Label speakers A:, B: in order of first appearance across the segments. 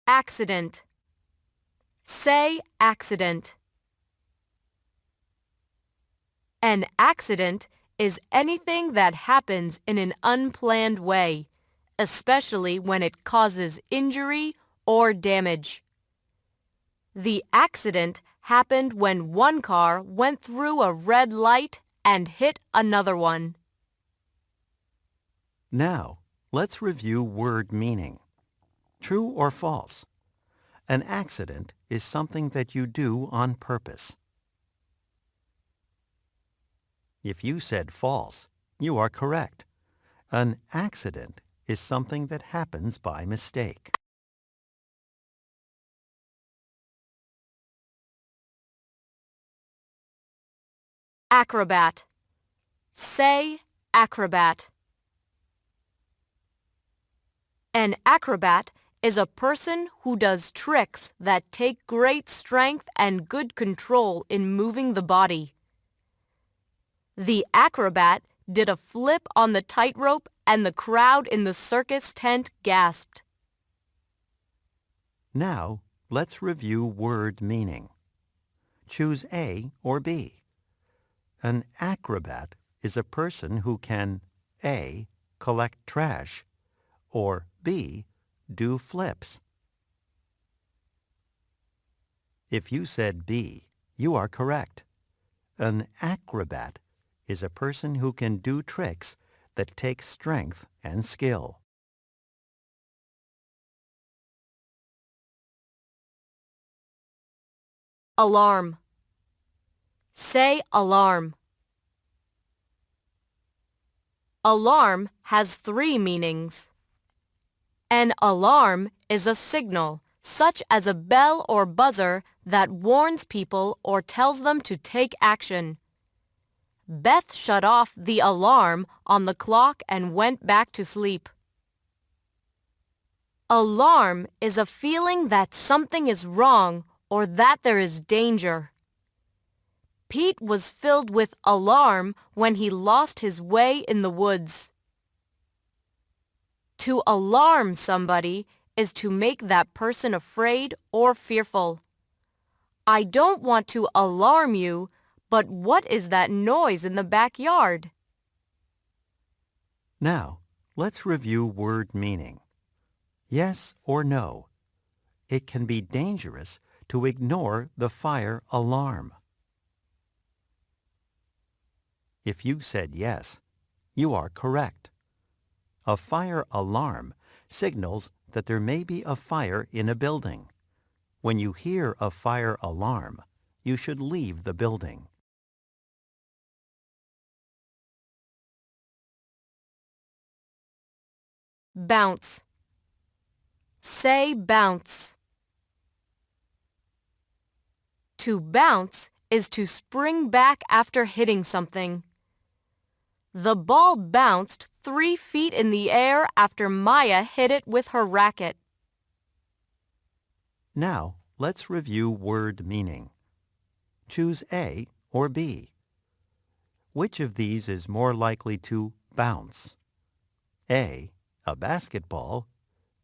A: Accident. Say accident. An accident is anything that happens in an unplanned way, especially when it causes injury or damage. The accident happened when one car went through a red light and hit another one.
B: Now, let's review word meaning. True or false? An accident is something that you do on purpose. If you said false, you are correct. An accident is something that happens by mistake.
A: Acrobat. Say acrobat. An acrobat is a person who does tricks that take great strength and good control in moving the body. The acrobat did a flip on the tightrope and the crowd in the circus tent gasped.
B: Now, let's review word meaning. Choose A or B. An acrobat is a person who can A. collect trash, or B. do flips. If you said B, you are correct. An acrobat is a person who can do tricks that take strength and skill.
A: Alarm. Say alarm. Alarm has 3 meanings. An alarm is a signal, such as a bell or buzzer, that warns people or tells them to take action. Beth shut off the alarm on the clock and went back to sleep. Alarm is a feeling that something is wrong or that there is danger. Pete was filled with alarm when he lost his way in the woods. To alarm somebody is to make that person afraid or fearful. I don't want to alarm you, but what is that noise in the backyard?
B: Now, let's review word meaning. Yes or no. It can be dangerous to ignore the fire alarm. If you said yes, you are correct. A fire alarm signals that there may be a fire in a building. When you hear a fire alarm, you should leave the building.
A: Bounce. Say bounce. To bounce is to spring back after hitting something. The ball bounced 3 feet in the air after Maya hit it with her racket.
B: Now, let's review word meaning. Choose A or B. Which of these is more likely to bounce? A, a basketball,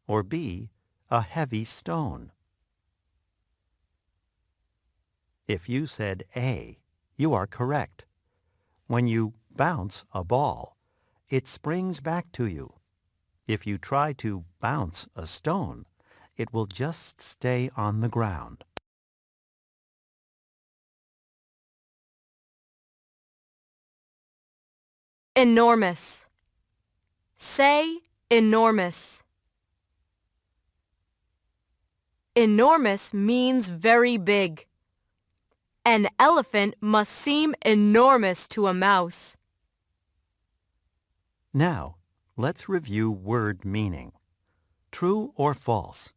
B: or B, a heavy stone? If you said A, you are correct. When you bounce a ball, it springs back to you. If you try to bounce a stone, it will just stay on the ground.
A: Enormous. Say enormous. Enormous means very big. An elephant must seem enormous to a mouse.
B: Now, let's review word meaning. True or false?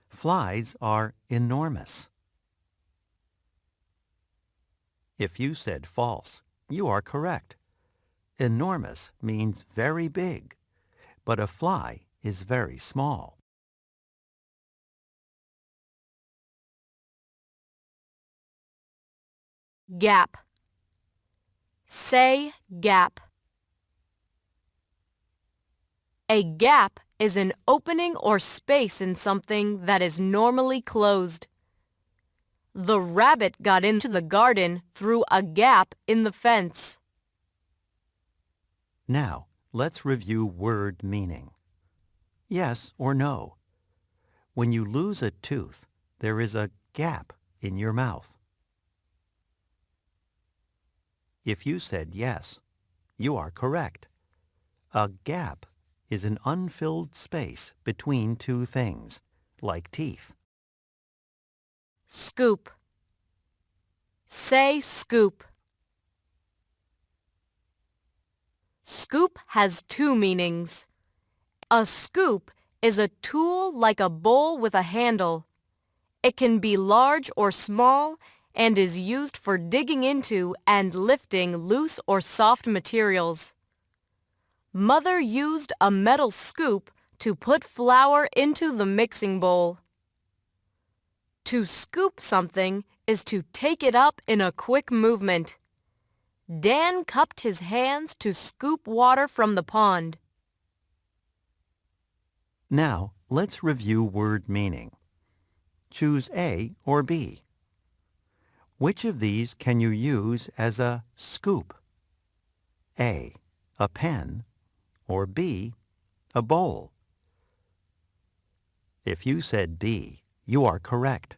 B: Flies are enormous. If you said false, you are correct. Enormous means very big, but a fly is very small.
A: Gap. Say gap. A gap is an opening or space in something that is normally closed. The rabbit got into the garden through a gap in the fence.
B: Now, let's review word meaning. Yes or no. When you lose a tooth, there is a gap in your mouth. If you said yes, you are correct. A gap is an unfilled space between two things, like teeth.
A: Scoop. Say scoop. Scoop has two meanings. A scoop is a tool like a bowl with a handle. It can be large or small and is used for digging into and lifting loose or soft materials. Mother used a metal scoop to put flour into the mixing bowl. To scoop something is to take it up in a quick movement. Dan cupped his hands to scoop water from the pond.
B: Now, let's review word meaning. Choose A or B. Which of these can you use as a scoop? A, a pen, or B, a bowl? If you said B, you are correct.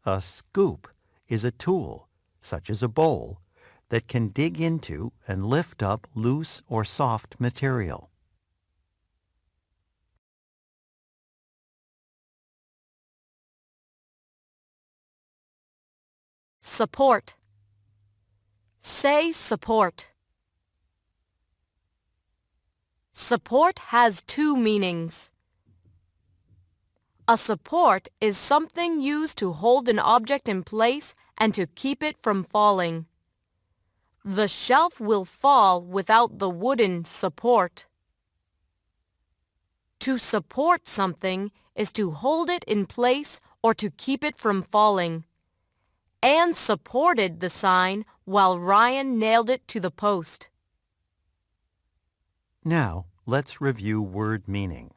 B: A scoop is a tool, such as a bowl, that can dig into and lift up loose or soft material.
A: Support. Say support. Support has two meanings. A support is something used to hold an object in place and to keep it from falling. The shelf will fall without the wooden support. To support something is to hold it in place or to keep it from falling. Anne supported the sign while Ryan nailed it to the post.
B: Now, let's review word meaning.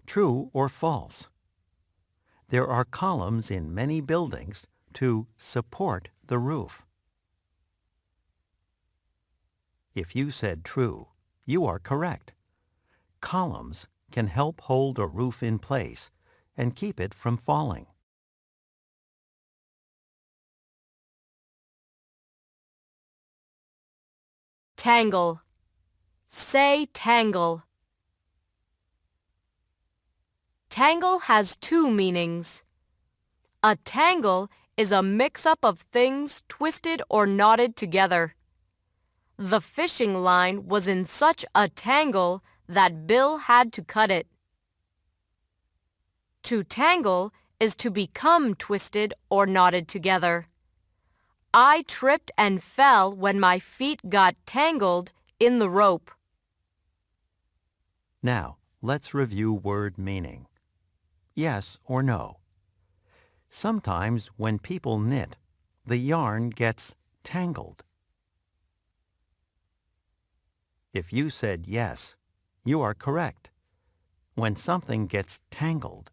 B: True or false? There are columns in many buildings to support the roof. If you said true, you are correct. Columns can help hold a roof in place and keep it from falling.
A: Tangle. Say tangle. Tangle has two meanings. A tangle is a mix-up of things twisted or knotted together. The fishing line was in such a tangle that Bill had to cut it. To tangle is to become twisted or knotted together. I tripped and fell when my feet got tangled in the rope.
B: Now, let's review word meaning. Yes or no. Sometimes when people knit, the yarn gets tangled. If you said yes, you are correct. When something gets tangled,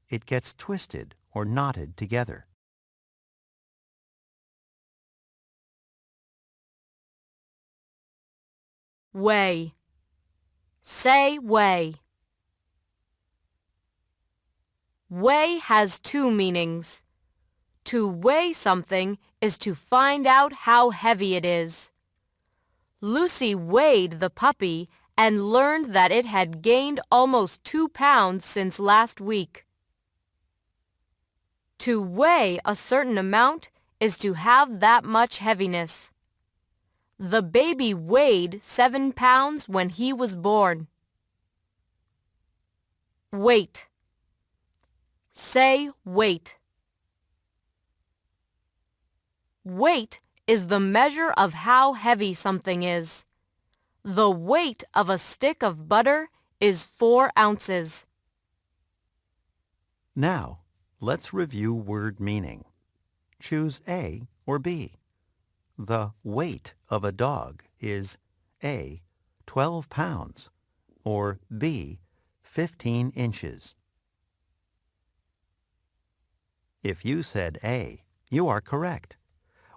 B: it gets twisted or knotted together.
A: Weigh. Say weigh. Weigh has two meanings. To weigh something is to find out how heavy it is. Lucy weighed the puppy and learned that it had gained almost 2 pounds since last week. To weigh a certain amount is to have that much heaviness. The baby weighed 7 pounds when he was born. Weight. Say weight. Weight is the measure of how heavy something is. The weight of a stick of butter is 4 ounces.
B: Now, let's review word meaning. Choose A or B. The weight of a dog is A, 12 pounds, or B, 15 inches. If you said A, you are correct.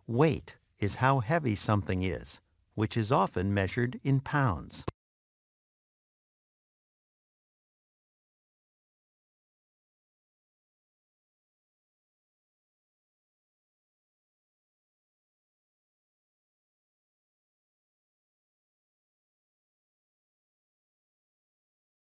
B: Weight is how heavy something is, which is often measured in pounds.